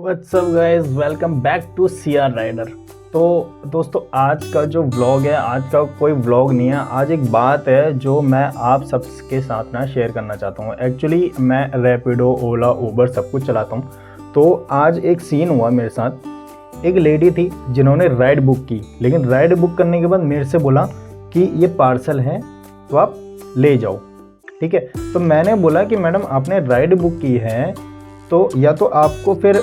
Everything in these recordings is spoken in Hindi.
What's up guys, welcome back to CR rider. तो दोस्तों, आज का जो व्लॉग है, आज का कोई व्लॉग नहीं है। आज एक बात है जो मैं आप सबके साथ ना शेयर करना चाहता हूँ। एक्चुअली मैं रैपिडो, ओला, उबर सब कुछ चलाता हूँ। तो आज एक सीन हुआ मेरे साथ। एक लेडी थी जिन्होंने राइड बुक की, लेकिन राइड बुक करने के बाद मेरे से बोला कि ये पार्सल है तो आप ले जाओ, ठीक है। तो मैंने बोला कि मैडम आपने राइड बुक की है तो या तो आपको फिर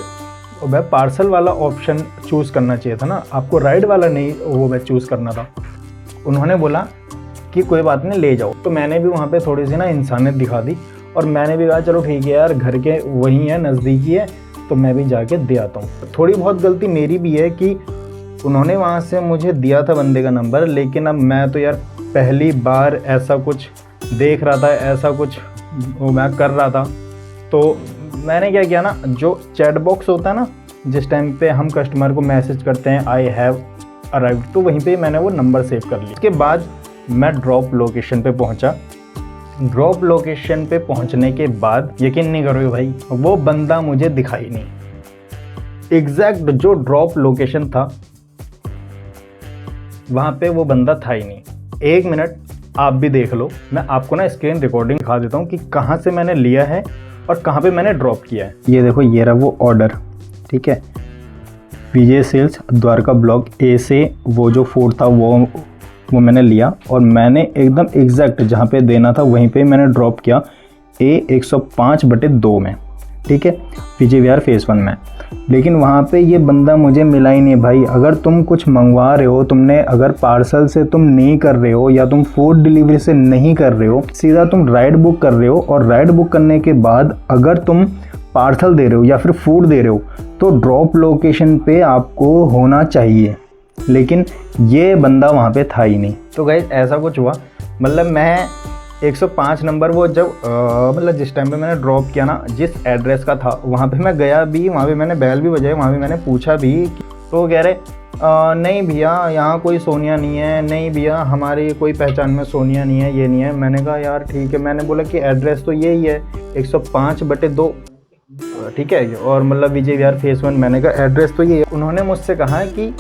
वह पार्सल वाला ऑप्शन चूज़ करना चाहिए था ना, आपको राइड वाला नहीं वो वह चूज़ करना था। उन्होंने बोला कि कोई बात नहीं, ले जाओ। तो मैंने भी वहाँ पे थोड़ी सी ना इंसानियत दिखा दी और मैंने भी कहा चलो ठीक है यार, घर के वहीं है, नज़दीकी है, तो मैं भी जाके दे आता हूँ। थोड़ी बहुत गलती मेरी भी है कि उन्होंने वहाँ से मुझे दिया था बंदे का नंबर, लेकिन अब मैं तो यार पहली बार ऐसा कुछ देख रहा था, ऐसा कुछ मैं कर रहा था। तो मैंने क्या किया ना, जो चैट बॉक्स होता है ना, जिस टाइम पे हम कस्टमर को मैसेज करते हैं आई हैव अराइव्ड, तो वहीं पे मैंने वो नंबर सेव कर लिया। उसके बाद मैं ड्रॉप लोकेशन पे पहुंचा। ड्रॉप लोकेशन पे पहुंचने के बाद यकीन नहीं करोगे भाई, वो बंदा मुझे दिखाई नहीं। एग्जैक्ट जो ड्रॉप लोकेशन था वहाँ पे वो बंदा था ही नहीं। एक मिनट आप भी देख लो, मैं आपको ना स्क्रीन रिकॉर्डिंग दिखा देता हूँ कि कहाँ से मैंने लिया है और कहाँ पे मैंने ड्रॉप किया है। ये देखो, ये रहा वो ऑर्डर, ठीक है। विजय सेल्स द्वारका ब्लॉक ए से वो जो फूड था वो मैंने लिया और मैंने एकदम एग्जैक्ट जहाँ पे देना था वहीं पे मैंने ड्रॉप किया, ए 105/2 में, ठीक है, विजय विहार फेस 1 में। लेकिन वहाँ पे ये बंदा मुझे मिला ही नहीं भाई। अगर तुम कुछ मंगवा रहे हो, तुमने अगर पार्सल से तुम नहीं कर रहे हो या तुम फूड डिलीवरी से नहीं कर रहे हो, सीधा तुम राइड बुक कर रहे हो और राइड बुक करने के बाद अगर तुम पार्सल दे रहे हो या फिर फूड दे रहे हो तो ड्रॉप लोकेशन पे आपको होना चाहिए, लेकिन ये बंदा वहाँ पे था ही नहीं। तो गाइस ऐसा कुछ हुआ, मतलब मैं 105 नंबर वो जब मतलब जिस टाइम पे मैंने ड्रॉप किया ना, जिस एड्रेस का था वहाँ पे मैं गया भी, वहाँ पे मैंने बैल भी बजाई, वहाँ पे मैंने पूछा भी। तो वो कह रहे नहीं भैया यहाँ कोई सोनिया नहीं है, नहीं भैया हमारी कोई पहचान में सोनिया नहीं है, ये नहीं है। मैंने कहा यार ठीक है, मैंने बोला कि एड्रेस तो यही है 105/2, ठीक है, और मतलब विजय विहार फेस 1, मैंने कहा एड्रेस तो ये है। उन्होंने मुझसे कहा कि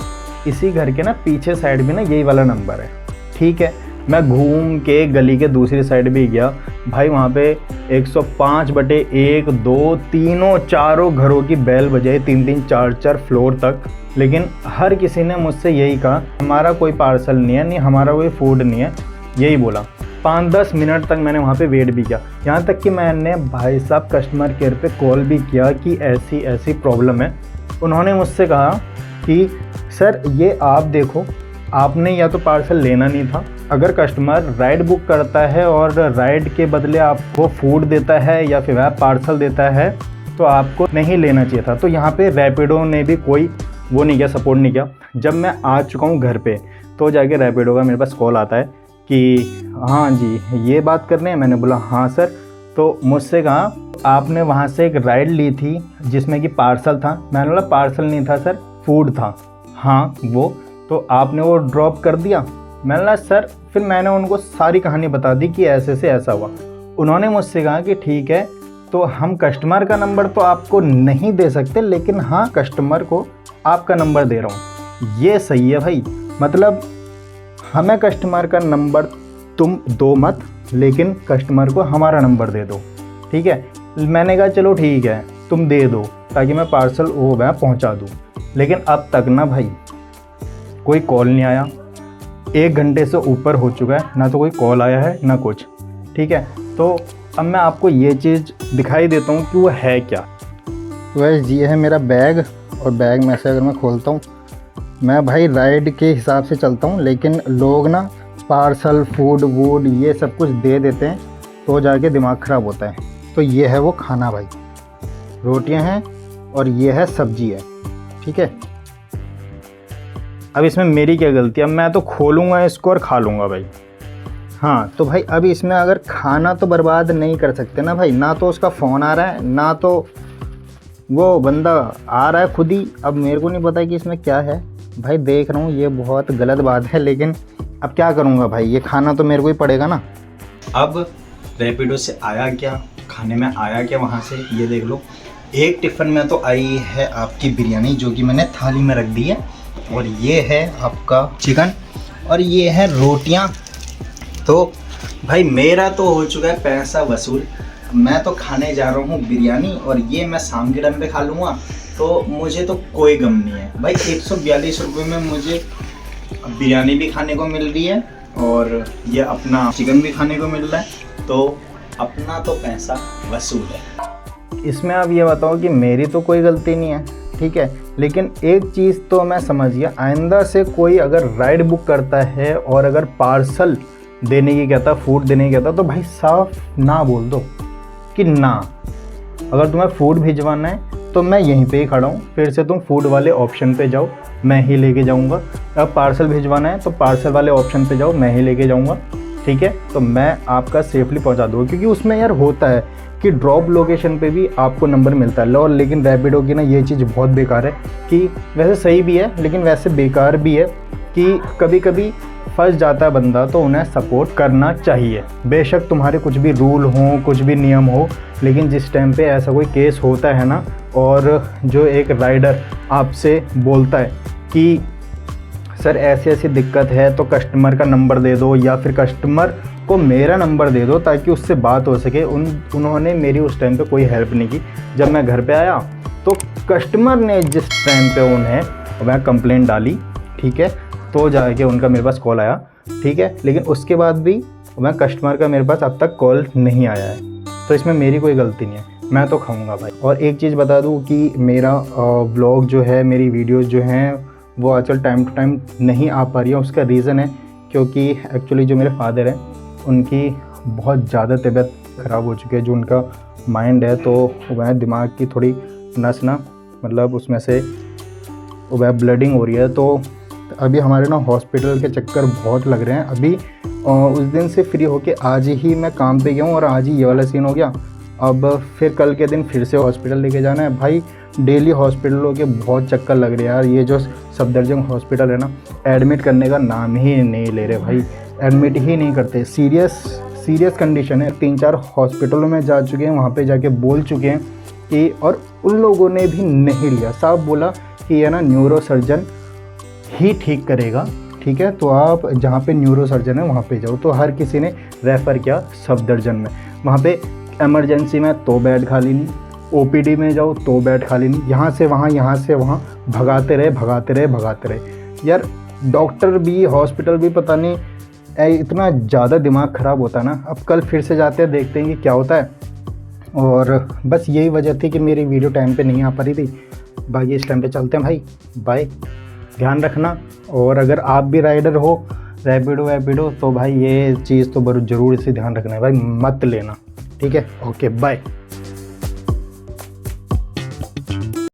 इसी घर के ना पीछे साइड में ना यही वाला नंबर है, ठीक है। मैं घूम के गली के दूसरी साइड भी गया भाई, वहाँ पे 105/1, 2, तीनों चारों घरों की बेल बजाई, 3-3, 4-4 फ्लोर तक, लेकिन हर किसी ने मुझसे यही कहा हमारा कोई पार्सल नहीं है, नहीं हमारा कोई फूड नहीं है, यही बोला। 5-10 मिनट तक मैंने वहाँ पे वेट भी किया, यहाँ तक कि मैंने भाई साहब कस्टमर केयर पे कॉल भी किया कि ऐसी ऐसी प्रॉब्लम है। उन्होंने मुझसे कहा कि सर ये आप देखो, आपने या तो पार्सल लेना नहीं था, अगर कस्टमर राइड बुक करता है और राइड के बदले आपको फूड देता है या फिर वह पार्सल देता है तो आपको नहीं लेना चाहिए था। तो यहाँ पे रैपिडो ने भी कोई वो नहीं किया, सपोर्ट नहीं किया। जब मैं आ चुका हूँ घर पे तो जाके रैपिडो का मेरे पास कॉल आता है कि हाँ जी ये बात करनी है। मैंने बोला हाँ सर। तो मुझसे कहा आपने वहाँ से एक राइड ली थी जिसमें कि पार्सल था। मैंने बोला पार्सल नहीं था सर, फूड था। हाँ वो तो आपने वो ड्रॉप कर दिया। मैंने बोला सर, फिर मैंने उनको सारी कहानी बता दी कि ऐसे से ऐसा हुआ। उन्होंने मुझसे कहा कि ठीक है, तो हम कस्टमर का नंबर तो आपको नहीं दे सकते, लेकिन हाँ कस्टमर को आपका नंबर दे रहा हूँ। ये सही है भाई, मतलब हमें कस्टमर का नंबर तुम दो मत, लेकिन कस्टमर को हमारा नंबर दे दो, ठीक है। मैंने कहा चलो ठीक है तुम दे दो ताकि मैं पार्सल वो मैं पहुँचा दूँ। लेकिन अब तक ना भाई कोई कॉल नहीं आया। 1 घंटे से ऊपर हो चुका है, ना तो कोई कॉल आया है ना कुछ, ठीक है। तो अब मैं आपको ये चीज़ दिखाई देता हूँ कि वो है क्या। वैसे ये है मेरा बैग, और बैग में से अगर मैं खोलता हूँ, मैं भाई राइड के हिसाब से चलता हूँ, लेकिन लोग ना पार्सल फूड वूड ये सब कुछ दे देते हैं तो जाके दिमाग ख़राब होता है। तो ये है वो खाना भाई, रोटियाँ हैं और ये है सब्जी है, ठीक है। अब इसमें मेरी क्या गलती है, अब मैं तो खोलूँगा इसको और खा लूँगा भाई। हाँ तो भाई अब इसमें अगर खाना तो बर्बाद नहीं कर सकते ना भाई, ना तो उसका फ़ोन आ रहा है ना तो वो बंदा आ रहा है खुद ही। अब मेरे को नहीं पता कि इसमें क्या है भाई, देख रहा हूँ ये बहुत गलत बात है, लेकिन अब क्या करूँगा भाई, ये खाना तो मेरे को ही पड़ेगा ना। अब रैपिडो से आया क्या, खाने में आया क्या वहाँ से, ये देख लो। एक टिफ़िन में तो आई है आपकी बिरयानी जो कि मैंने थाली में रख दी है, और ये है आपका चिकन, और ये है रोटियां। तो भाई मेरा तो हो चुका है पैसा वसूल। मैं तो खाने जा रहा हूँ बिरयानी, और ये मैं शाम के टाइम पे खा लूँगा, तो मुझे तो कोई गम नहीं है भाई। 142 रुपये में मुझे बिरयानी भी खाने को मिल रही है और ये अपना चिकन भी खाने को मिल रहा है, तो अपना तो पैसा वसूल है। इसमें आप ये बताओ कि मेरी तो कोई गलती नहीं है, ठीक है, लेकिन एक चीज़ तो मैं समझ गया, आइंदा से कोई अगर राइड बुक करता है और अगर पार्सल देने की कहता, फूड देने की कहता, तो भाई साफ ना बोल दो कि ना, अगर तुम्हें फूड भिजवाना है तो मैं यहीं पे ही खड़ा हूँ, फिर से तुम फूड वाले ऑप्शन पे जाओ, मैं ही लेके जाऊँगा। अब पार्सल भिजवाना है तो पार्सल वाले ऑप्शन पे जाओ, मैं ही लेके जाऊँगा, ठीक है। तो मैं आपका सेफली पहुँचा दूँगा, क्योंकि उसमें यार होता है कि ड्रॉप लोकेशन पे भी आपको नंबर मिलता है। और लेकिन रैपिडो की ना ये चीज़ बहुत बेकार है, कि वैसे सही भी है लेकिन वैसे बेकार भी है, कि कभी कभी फंस जाता है बंदा, तो उन्हें सपोर्ट करना चाहिए। बेशक तुम्हारे कुछ भी रूल हों, कुछ भी नियम हो, लेकिन जिस टाइम पे ऐसा कोई केस होता है ना, और जो एक राइडर आपसे बोलता है कि सर ऐसी ऐसी दिक्कत है, तो कस्टमर का नंबर दे दो या फिर कस्टमर को मेरा नंबर दे दो ताकि उससे बात हो सके। उन्होंने मेरी उस टाइम पे कोई हेल्प नहीं की। जब मैं घर पे आया तो कस्टमर ने जिस टाइम पे उन्हें मैं कंप्लेंट डाली, ठीक है, तो जाके उनका मेरे पास कॉल आया, ठीक है, लेकिन उसके बाद भी मैं कस्टमर का मेरे पास अब तक कॉल नहीं आया है। तो इसमें मेरी कोई गलती नहीं है, मैं तो खाऊंगा भाई। और एक चीज़ बता दूं कि मेरा व्लॉग जो है, मेरी वीडियोज़ जो हैं, वो आजकल टाइम टू टाइम नहीं आ पा रही है। उसका रीज़न है क्योंकि एक्चुअली जो मेरे फादर हैं उनकी बहुत ज़्यादा तबीयत ख़राब हो चुकी है। जो उनका माइंड है, तो वह दिमाग की थोड़ी नस ना, मतलब उसमें से वह ब्लडिंग हो रही है। तो अभी हमारे ना हॉस्पिटल के चक्कर बहुत लग रहे हैं। अभी उस दिन से फ्री होके आज ही मैं काम पे गया हूँ और आज ही ये वाला सीन हो गया। अब फिर कल के दिन फिर से हॉस्पिटल लेके जाना है भाई। डेली हॉस्पिटलों के बहुत चक्कर लग रहे हैं यार। ये जो सफदरजंग हॉस्पिटल है ना, एडमिट करने का नाम ही नहीं ले रहे भाई, एडमिट ही नहीं करते। सीरियस कंडीशन है। 3-4 हॉस्पिटलों में जा चुके हैं, वहाँ पे जाके बोल चुके हैं कि, और उन लोगों ने भी नहीं लिया। साहब बोला कि ये ना न्यूरो सर्जन ही ठीक करेगा, ठीक है, तो आप जहाँ पे न्यूरो सर्जन है वहाँ पे जाओ। तो हर किसी ने रेफ़र किया सफदरजंग में। वहाँ पे इमरजेंसी में तो बेड खाली नहीं, ओपीडी में जाओ तो बेड खाली नहीं, यहाँ से वहाँ भगाते रहे यार। डॉक्टर भी, हॉस्पिटल भी, पता नहीं इतना ज़्यादा दिमाग ख़राब होता है ना। अब कल फिर से जाते हैं, देखते हैं कि क्या होता है। और बस यही वजह थी कि मेरी वीडियो टाइम पे नहीं आ पा रही थी। बाकी इस टाइम पे चलते हैं भाई, बाय, ध्यान रखना। और अगर आप भी राइडर हो रैपिडो, तो भाई ये चीज़ तो ज़रूर से ध्यान रखना है भाई, मत लेना, ठीक है। Okay bye.